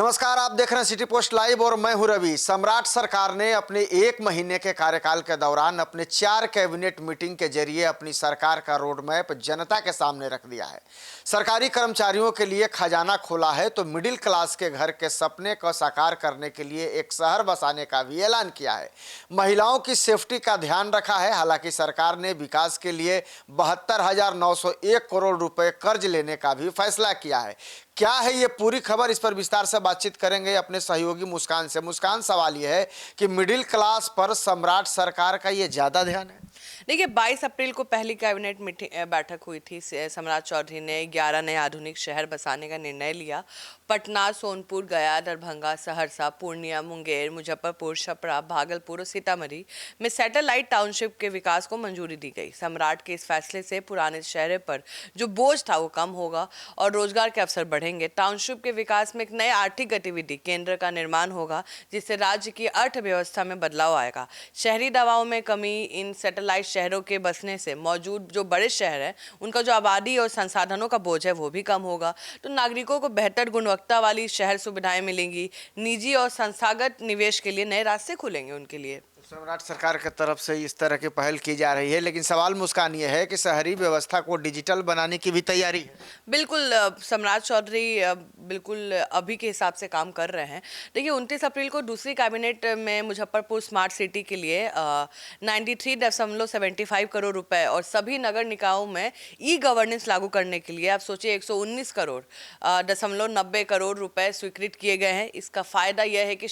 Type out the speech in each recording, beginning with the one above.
नमस्कार, आप देख रहे हैं सिटी पोस्ट लाइव और मैं हूं रवि। सम्राट सरकार ने अपने 1 महीने के कार्यकाल के दौरान अपने 4 कैबिनेट मीटिंग के जरिए अपनी सरकार का रोड मैप जनता के सामने रख दिया है। सरकारी कर्मचारियों के लिए खजाना खोला है तो मिडिल क्लास के घर के सपने को साकार करने के लिए एक शहर बसाने का भी ऐलान किया है। महिलाओं की सेफ्टी का ध्यान रखा है। हालांकि सरकार ने विकास के लिए 72,901 करोड़ रुपए कर्ज लेने का भी फैसला किया है। क्या है ये पूरी खबर, इस पर विस्तार से बातचीत करेंगे अपने सहयोगी मुस्कान से। मुस्कान, सवाल ये है कि मिडिल क्लास पर सम्राट सरकार का ये ज्यादा ध्यान है। देखिए, 22 अप्रैल को पहली कैबिनेट मीटिंग बैठक हुई थी। सम्राट चौधरी ने 11 नए आधुनिक शहर बसाने का निर्णय लिया। पटना, सोनपुर, गया, दरभंगा, सहरसा, पूर्णिया, मुंगेर, मुजफ्फरपुर, छपरा, भागलपुर और सीतामढ़ी में सैटेलाइट टाउनशिप के विकास को मंजूरी दी गई। सम्राट के इस फैसले से पुराने शहर पर जो बोझ था वो कम होगा और रोजगार के अवसर बढ़ेंगे। टाउनशिप के विकास में एक नए आर्थिक गतिविधि केंद्र का निर्माण होगा, जिससे राज्य की अर्थव्यवस्था में बदलाव आएगा। शहरी दबाव में कमी, इन सैटेलाइट शहरों के बसने से मौजूद जो बड़े शहर हैं उनका जो आबादी और संसाधनों का बोझ है वो भी कम होगा। तो नागरिकों को बेहतर गुणवत्ता वाली शहर सुविधाएं मिलेंगी। निजी और संस्थागत निवेश के लिए नए रास्ते खुलेंगे उनके लिए। सम्राट सरकार की तरफ से इस तरह की पहल की जा रही है, लेकिन सवाल मुस्कान ये है कि शहरी व्यवस्था को डिजिटल बनाने की भी तैयारी है। बिल्कुल, सम्राट चौधरी बिल्कुल अभी के हिसाब से काम कर रहे हैं। देखिए, 29 अप्रैल को दूसरी कैबिनेट में मुजफ्फरपुर स्मार्ट सिटी के लिए 93.75 करोड़ रुपए और सभी नगर निकायों में ई गवर्नेंस लागू करने के लिए आप सोचिए 119 करोड़ 90 करोड़ रुपए स्वीकृत किए गए हैं। इसका फायदा यह है कि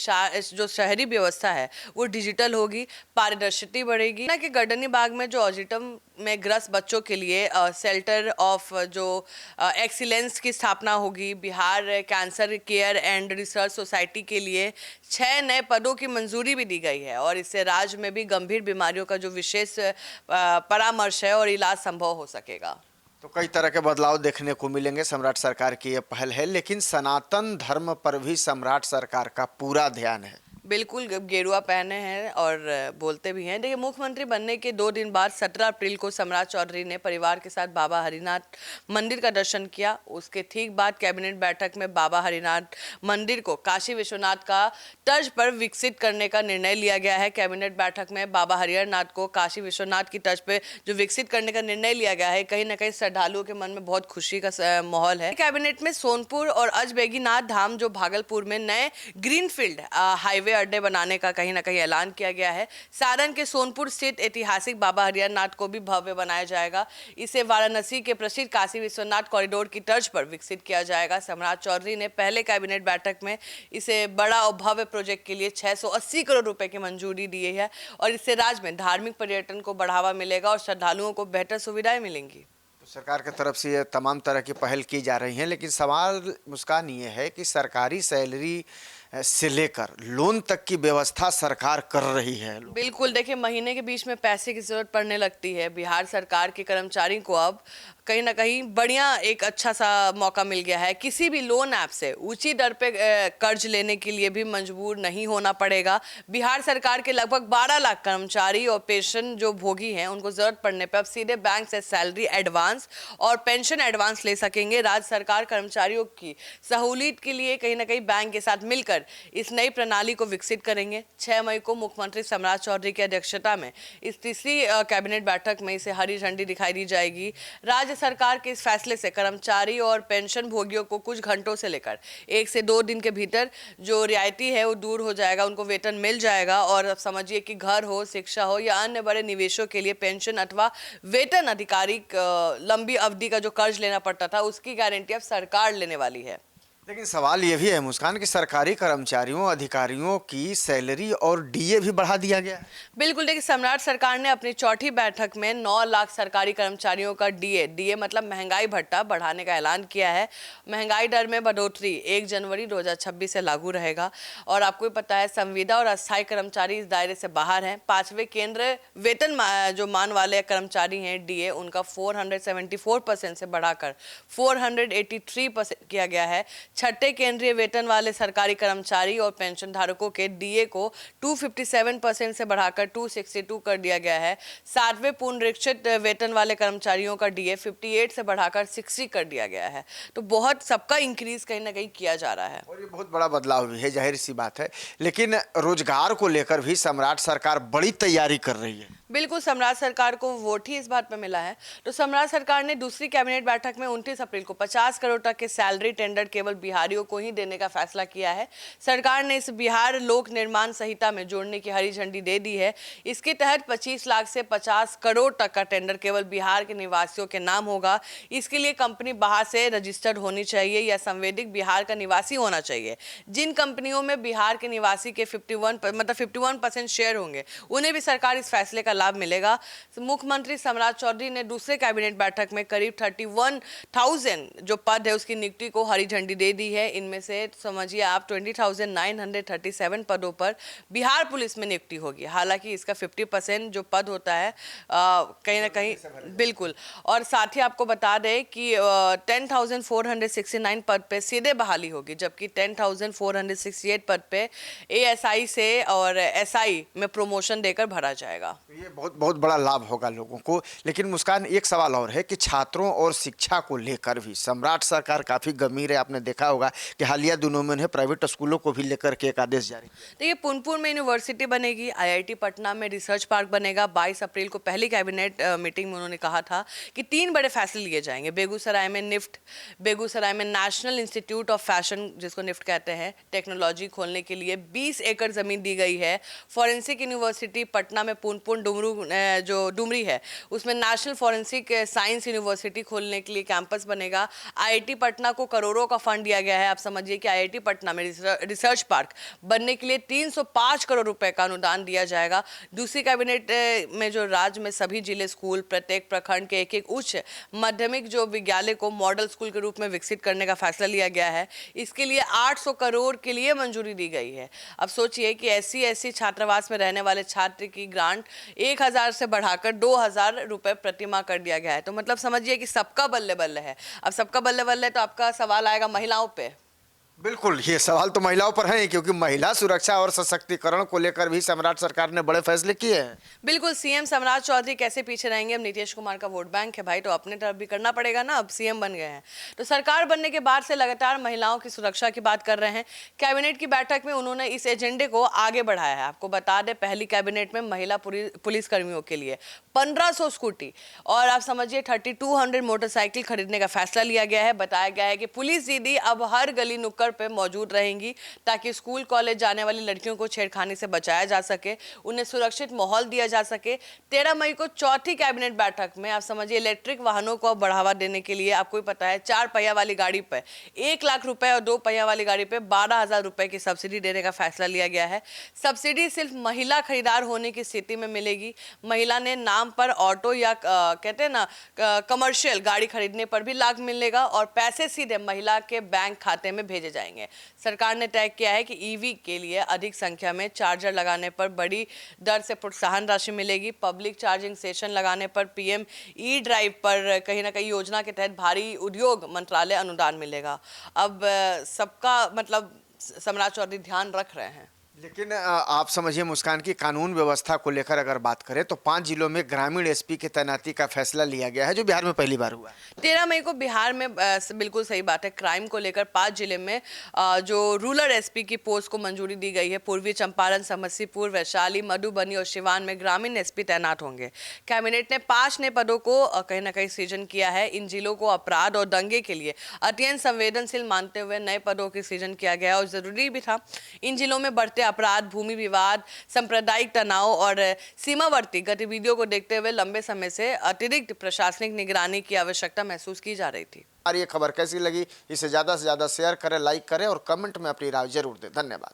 जो शहरी व्यवस्था है वो डिजिटल होगी, पारदर्शिता बढ़ेगी। ना कि गर्दनी बाग में जो ऑटिज्म में ग्रस्त बच्चों के लिए शेल्टर ऑफ जो एक्सीलेंस की स्थापना होगी। Bihar cancer care and research society के लिए 6 नए पदों की मंजूरी भी दी गई है और इससे राज्य में भी गंभीर बीमारियों का जो विशेष परामर्श है और इलाज संभव हो सकेगा। तो कई तरह के बदलाव देखने को मिलेंगे। सम्राट सरकार की यह पहल है, लेकिन सनातन धर्म पर भी सम्राट सरकार का पूरा ध्यान है। बिल्कुल, गेरुआ पहने हैं और बोलते भी हैं। देखिए, मुख्यमंत्री बनने के 2 दिन बाद 17 अप्रैल को सम्राट चौधरी ने परिवार के साथ बाबा हरिनाथ मंदिर का दर्शन किया। उसके ठीक बाद कैबिनेट बैठक में बाबा हरिनाथ मंदिर को काशी विश्वनाथ का तर्ज पर विकसित करने का निर्णय लिया गया है। कैबिनेट बैठक में बाबा हरिहरनाथ को काशी विश्वनाथ की तर्ज पर जो विकसित करने का निर्णय लिया गया है, कहीं ना कहीं श्रद्धालुओं के मन में बहुत खुशी का माहौल है। कैबिनेट में सोनपुर और अजबैगीनाथ धाम जो भागलपुर में नए ग्रीनफील्ड हाईवे अड्डे बनाने का कहीं ना कहीं ऐलान किया गया है। सारण के सोनपुर स्थित ऐतिहासिक बाबा हरिहरनाथ को भी भव्य बनाया जाएगा। इसे वाराणसी के प्रसिद्ध काशी विश्वनाथ कॉरिडोर की तर्ज पर विकसित किया जाएगा। सम्राट चौधरी ने पहले कैबिनेट बैठक में इसे बड़ा और भव्य प्रोजेक्ट के लिए 680 करोड़ रुपए की मंजूरी दी है और इससे राज्य में धार्मिक पर्यटन को बढ़ावा मिलेगा और श्रद्धालुओं को बेहतर सुविधाएं मिलेंगी। तो सरकार की तरफ से ये तमाम तरह की पहल की जा रही हैं, लेकिन सवाल मुस्कान ये है कि सरकारी सैलरी से लेकर लोन तक की व्यवस्था सरकार कर रही है। बिल्कुल, देखिए, महीने के बीच में पैसे की जरूरत पड़ने लगती है। बिहार सरकार के कर्मचारी को अब कहीं ना कहीं बढ़िया एक अच्छा सा मौका मिल गया है। किसी भी लोन ऐप से ऊंची दर पे कर्ज लेने के लिए भी मजबूर नहीं होना पड़ेगा। बिहार सरकार के लगभग 12 लाख कर्मचारी और पेंशन जो भोगी हैं उनको जरूरत पड़ने पर अब सीधे बैंक से सैलरी एडवांस और पेंशन एडवांस ले सकेंगे। राज्य सरकार कर्मचारियों की सहूलियत के लिए कहीं ना कहीं बैंक के साथ मिलकर इस नई प्रणाली को विकसित करेंगे। 6 मई को मुख्यमंत्री सम्राट चौधरी की अध्यक्षता में इस तीसरी कैबिनेट बैठक में इसे हरी झंडी दिखाई दी जाएगी। राज्य सरकार के इस फैसले से कर्मचारी और पेंशन भोगियों को कुछ घंटों से लेकर 1 से 2 दिन के भीतर जो रियायती है वो दूर हो जाएगा, उनको वेतन मिल जाएगा। और अब समझिए कि घर हो, शिक्षा हो या अन्य बड़े निवेशों के लिए पेंशन अथवा वेतन आधिकारिक लंबी अवधि का जो कर्ज लेना पड़ता था उसकी गारंटी अब सरकार लेने वाली है। लेकिन सवाल ये भी है मुस्कान कि सरकारी कर्मचारियों अधिकारियों की सैलरी और डीए भी बढ़ा दिया गया है। बिल्कुल, देखिए, सम्राट सरकार ने अपनी चौथी बैठक में 9 लाख सरकारी कर्मचारियों का डीए मतलब महंगाई भत्ता बढ़ाने का ऐलान किया है। महंगाई दर में बढ़ोतरी 1 जनवरी 2026 से लागू रहेगा और आपको पता है संविदा और अस्थायी कर्मचारी इस दायरे से बाहर हैं। 5वें केंद्र वेतन जो मान वाले कर्मचारी हैं डीए उनका 474% से बढ़ाकर 483% किया गया है। छठे केंद्रीय वेतन वाले सरकारी कर्मचारी और पेंशन धारकों के डीए को 257% से बढ़ाकर 262 कर दिया गया है। 7वें पुनरीक्षित वेतन वाले कर्मचारियों का डीए 58 से बढ़ाकर 60 कर दिया गया है। तो बहुत सबका इंक्रीज कहीं ना कहीं किया जा रहा है और ये बहुत बड़ा बदलाव भी है, जाहिर सी बात है। लेकिन रोजगार को लेकर भी सम्राट सरकार बड़ी तैयारी कर रही है। बिल्कुल, सम्राट सरकार को वोट ही इस बात पर मिला है। तो सम्राट सरकार ने दूसरी कैबिनेट बैठक में 29 अप्रैल को 50 करोड़ तक के सैलरी टेंडर केवल बिहारियों को ही देने का फैसला किया है। सरकार ने इस बिहार लोक निर्माण संहिता में जोड़ने की हरी झंडी दे दी है। इसके तहत 25 लाख से 50 करोड़ तक का टेंडर केवल बिहार के निवासियों के नाम होगा। इसके लिए कंपनी बाहर से रजिस्टर्ड होनी चाहिए या संवेदिक बिहार का निवासी होना चाहिए। जिन कंपनियों में बिहार के निवासी के 51% शेयर होंगे, उन्हें भी सरकार इस फैसले का लाभ मिलेगा। मुख्यमंत्री सम्राट चौधरी ने दूसरे कैबिनेट बैठक में करीब 31,000 जो पद है उसकी नियुक्ति को हरी झंडी दे दी है। इनमें से समझिए आप 20,937 पदों पर बिहार पुलिस में नियुक्ति होगी। हालांकि इसका 50% जो पद होता है कहीं ना कहीं बिल्कुल। और साथ ही आपको बता दें कि 10,469 पद पे सीधे बहाली होगी, जबकि 10,468 पद पे एएसआई से और एसआई में प्रमोशन देकर भरा जाएगा। ये बहुत बड़ा लाभ होगा लोगों को। लेकिन मुस्कान, एक सवाल और है कि छात्रों और शिक्षा को लेकर भी सम्राट सरकार काफी गंभीर है। आपने देखा होगा कि हालिया दिनों में उन्हें प्राइवेट स्कूलों को भी लेकर के एक आदेश जारी किया। देखिए, पुनपुर में यूनिवर्सिटी बनेगी, आईआईटी पटना में रिसर्च पार्क बनेगा। 22 अप्रैल को पहली कैबिनेट मीटिंग में उन्होंने कहा था कि 3 बड़े फैसले लिए जाएंगे। बेगूसराय में निफ्ट, बेगूसराय में नेशनल इंस्टीट्यूट ऑफ फैशन जिसको निफ्ट कहते हैं, टेक्नोलॉजी खोलने के लिए 20 एकड़ जमीन दी गई है। फॉरेंसिक यूनिवर्सिटी पटना में पुनपुर जो डुमरी है उसमें नेशनल फॉरेंसिक साइंस यूनिवर्सिटी खोलने के लिए कैंपस बनेगा। आईआईटी पटना को करोड़ों का फंड दिया गया है। आप समझिए कि आईआईटी पटना में रिसर्च पार्क बनने के लिए 305 करोड़ रुपए का अनुदान दिया जाएगा। दूसरी कैबिनेट में जो राज्य में सभी जिले स्कूल, प्रत्येक प्रखंड के एक उच्च माध्यमिक जो विद्यालय को मॉडल स्कूल के रूप में विकसित करने का फैसला लिया गया है। इसके लिए 800 करोड़ के लिए मंजूरी दी गई है। अब सोचिए कि एससी छात्रावास में रहने वाले छात्र की ग्रांट 1,000 से बढ़ाकर 2,000 रुपए प्रति माह कर दिया गया है। तो मतलब समझिए कि सबका बल्ले बल्ले है। अब सबका बल्ले बल्ले तो आपका सवाल आएगा महिलाओं पे। बिल्कुल, ये सवाल तो महिलाओं पर है, क्योंकि महिला सुरक्षा और सशक्तिकरण को लेकर भी सम्राट सरकार ने बड़े फैसले किए हैं। बिल्कुल, सीएम सम्राट चौधरी कैसे पीछे रहेंगे। अब नीतीश कुमार का वोट बैंक है भाई, तो अपने तरफ भी करना पड़ेगा ना। अब सीएम बन गए हैं तो सरकार बनने के बाद से लगातार महिलाओं की सुरक्षा की बात कर रहे हैं। कैबिनेट की बैठक में उन्होंने इस एजेंडे को आगे बढ़ाया है। आपको बता दें, पहली कैबिनेट में महिला पुलिस कर्मियों के लिए 1500 स्कूटी और आप समझिए 3200 मोटरसाइकिल खरीदने का फैसला लिया गया है। बताया गया है कि पुलिस दीदी अब हर गली नुक्कड़ पे मौजूद रहेंगी ताकि स्कूल कॉलेज जाने वाली लड़कियों को छेड़खानी से बचाया जा सके, उन्हें सुरक्षित माहौल दिया जा सके। 13 मई को चौथी कैबिनेट बैठक में आप समझिए इलेक्ट्रिक वाहनों को बढ़ावा देने के लिए आपको पता है 4 पहिया वाली गाड़ी पर 1 लाख रुपए और 2 पहिया वाली गाड़ी पे 12,000 रुपए की सब्सिडी देने का फैसला लिया गया है। सब्सिडी सिर्फ महिला खरीदार होने की स्थिति में मिलेगी। महिला ने नाम पर ऑटो या कहते हैं ना कमर्शियल गाड़ी खरीदने पर भी लाभ मिलेगा और पैसे सीधे महिला के बैंक खाते में भेजे जाएंगे। सरकार ने तय किया है कि ईवी के लिए अधिक संख्या में चार्जर लगाने पर बड़ी दर से प्रोत्साहन राशि मिलेगी। पब्लिक चार्जिंग स्टेशन लगाने पर पीएम ई ड्राइव पर कहीं ना कहीं योजना के तहत भारी उद्योग मंत्रालय अनुदान मिलेगा। अब सबका मतलब सम्राट चौधरी ध्यान रख रहे हैं। लेकिन आप समझिए मुस्कान की कानून व्यवस्था को लेकर अगर बात करें तो 5 जिलों में ग्रामीण एसपी की तैनाती का फैसला लिया गया है, जो बिहार में पहली बार हुआ है। 13 मई को बिहार में बिल्कुल सही बात है, क्राइम को लेकर 5 जिले में जो रूरल एसपी की पोस्ट को मंजूरी दी गई है। पूर्वी चंपारण, समस्तीपुर, वैशाली, मधुबनी और सिवान में ग्रामीण एसपी तैनात होंगे। कैबिनेट ने 5 नए पदों को कहीं ना कहीं सृजन किया है। इन जिलों को अपराध और दंगे के लिए अत्यंत संवेदनशील मानते हुए नए पदों की सृजन किया गया और जरूरी भी था। इन जिलों में बढ़ते अपराध, भूमि विवाद, सांप्रदायिक तनाव और सीमावर्ती गतिविधियों को देखते हुए लंबे समय से अतिरिक्त प्रशासनिक निगरानी की आवश्यकता महसूस की जा रही थी। और ये खबर कैसी लगी, इसे ज़्यादा से ज़्यादा शेयर करें, लाइक करें और कमेंट में अपनी राय जरूर दें। धन्यवाद।